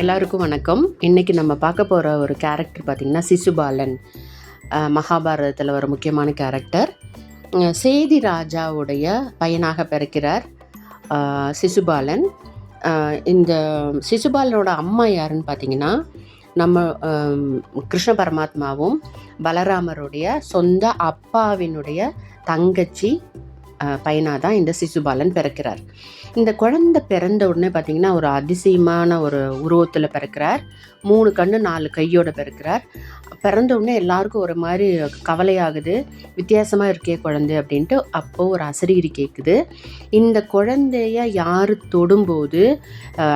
எல்லாருக்கும் வணக்கம். இன்றைக்கி நம்ம பார்க்க போகிற ஒரு கேரக்டர் பார்த்திங்கன்னா சிசுபாலன். மகாபாரதத்தில் வர முக்கியமான கேரக்டர். சேதி ராஜாவுடைய பையனாக பிறக்கிறார் சிசுபாலன். இந்த சிசுபாலனோட அம்மா யாருன்னு பார்த்திங்கன்னா நம்ம கிருஷ்ண பரமாத்மாவும் பலராமருடைய சொந்த அப்பாவினுடைய தங்கச்சி பையனாக தான் இந்த சிசுபாலன் பிறக்கிறார். இந்த குழந்தை பிறந்த உடனே பார்த்திங்கன்னா ஒரு அதிசயமான ஒரு உருவத்தில் பிறக்கிறார். 3 கண்ணு 4 கையோடு பிறக்கிறார். பிறந்த உடனே எல்லாருக்கும் ஒரு மாதிரி கவலையாகுது, வித்தியாசமாக இருக்கே குழந்தை அப்படின்ட்டு. அப்போது ஒரு அசரீரி கேட்குது. இந்த குழந்தைய யார் தொடும்போது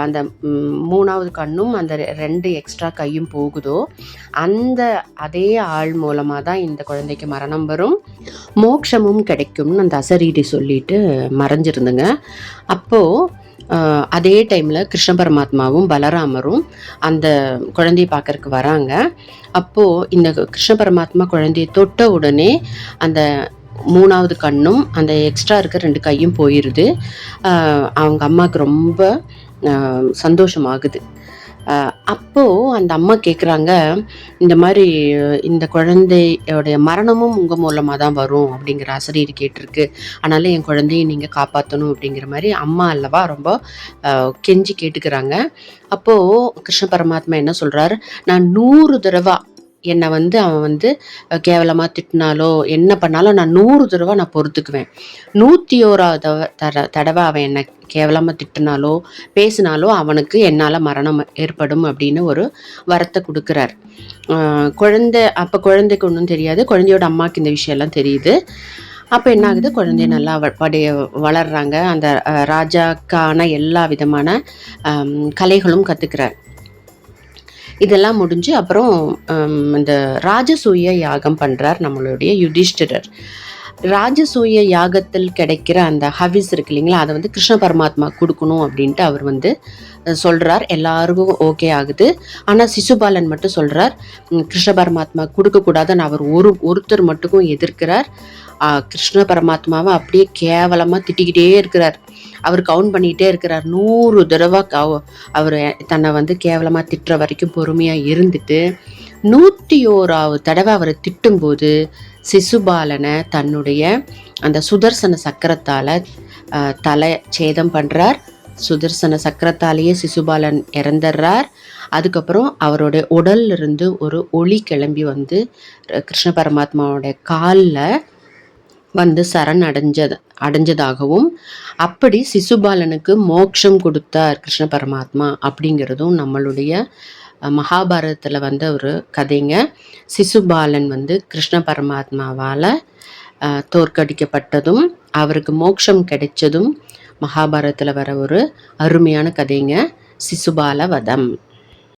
அந்த 3வது கண்ணும் அந்த 2 எக்ஸ்ட்ரா கையும் போகுதோ அதே ஆள் மூலமாக தான் இந்த குழந்தைக்கு மரணம் வரும், மோட்சமும் கிடைக்கும்னு அந்த அசரீரி சொல்லிட்டு மறைஞ்சிருந்துங்க. அப்போது அதே டைமில் கிருஷ்ண பரமாத்மாவும் பலராமரும் அந்த குழந்தையை பார்க்கறக்கு வராங்க. அப்போது இந்த கிருஷ்ண பரமாத்மா குழந்தையை தொட்ட உடனே அந்த 3வது கண்ணும் அந்த எக்ஸ்ட்ரா இருக்க 2 கையும் போயிடுது. அவங்க அம்மாவுக்கு ரொம்ப சந்தோஷமாகுது. அப்போது அந்த அம்மா கேட்குறாங்க, இந்த மாதிரி இந்த குழந்தையோடைய மரணமும் உங்கள் மூலமாக தான் வரும் அப்படிங்கிற அசரீரி கேட்டிருக்கு, அதனால் என் குழந்தையை நீங்கள் காப்பாற்றணும் அப்படிங்கிற மாதிரி அம்மா அல்லவா ரொம்ப கெஞ்சி கேட்டுக்கிறாங்க. அப்போது கிருஷ்ண பரமாத்மா என்ன சொல்கிறார், நான் 100 தடவை என்னை அவன் கேவலமாக திட்டினாலோ என்ன பண்ணாலும் நான் 100 தடவை நான் பொறுத்துக்குவேன். 101வது தடவை அவன் என்னை கேவலமாக திட்டினாலோ பேசினாலோ அவனுக்கு என்னால் மரணம் ஏற்படும் அப்படின்னு ஒரு வரத்தை கொடுக்குறார். குழந்தைக்கு ஒன்றும் தெரியாது, குழந்தையோட அம்மாவுக்கு இந்த விஷயம்லாம் தெரியுது. அப்போ என்ன ஆகுது, குழந்தைய நல்லா வளர்றாங்க. அந்த ராஜாக்கான எல்லா விதமான கலைகளும் கற்றுக்கிறார். இதெல்லாம் முடிஞ்சு அப்புறம் இந்த ராஜசூய யாகம் பண்ணுறார் நம்மளுடைய யுதிஷ்டிரர். ராஜசூய யாகத்தில் கிடைக்கிற அந்த ஹவிஸ் இருக்கு இல்லைங்களா, அதை கிருஷ்ண பரமாத்மா கொடுக்கணும் அப்படின்ட்டு அவர் சொல்கிறார். எல்லாருக்கும் ஓகே ஆகுது. ஆனால் சிசுபாலன் மட்டும் சொல்கிறார், கிருஷ்ண பரமாத்மா கொடுக்கக்கூடாதுன்னு அவர் ஒருத்தர் மட்டும் எதிர்க்கிறார். கிருஷ்ண பரமாத்மாவை அப்படியே கேவலமாக திட்டிக்கிட்டே இருக்கிறார். அவர் கவுண்ட் பண்ணிகிட்டே இருக்கிறார். 100 தடவை அவர் தன்னை கேவலமாக திட்டுற வரைக்கும் பொறுமையாக இருந்துட்டு 101வது தடவை அவரை திட்டும்போது சிசுபாலனை தன்னுடைய அந்த சுதர்சன சக்கரத்தால் தலை சேதம் பண்ணுறார். சுதர்சன சக்கரத்தாலேயே சிசுபாலன் இறந்துடுறார். அதுக்கப்புறம் அவருடைய உடல்லிருந்து ஒரு ஒளி கிளம்பி கிருஷ்ண பரமாத்மாவோடைய காலில் சரண் அடைஞ்சதாகவும் அப்படி சிசுபாலனுக்கு மோட்சம் கொடுத்தார் கிருஷ்ண பரமாத்மா அப்படிங்கிறதும் நம்மளுடைய மகாபாரதத்தில் ஒரு கதைங்க. சிசுபாலன் கிருஷ்ண பரமாத்மாவால் தோற்கடிக்கப்பட்டதும் அவருக்கு மோட்சம் கிடைச்சதும் மகாபாரதத்தில் வர ஒரு அருமையான கதைங்க, சிசுபால வதம்.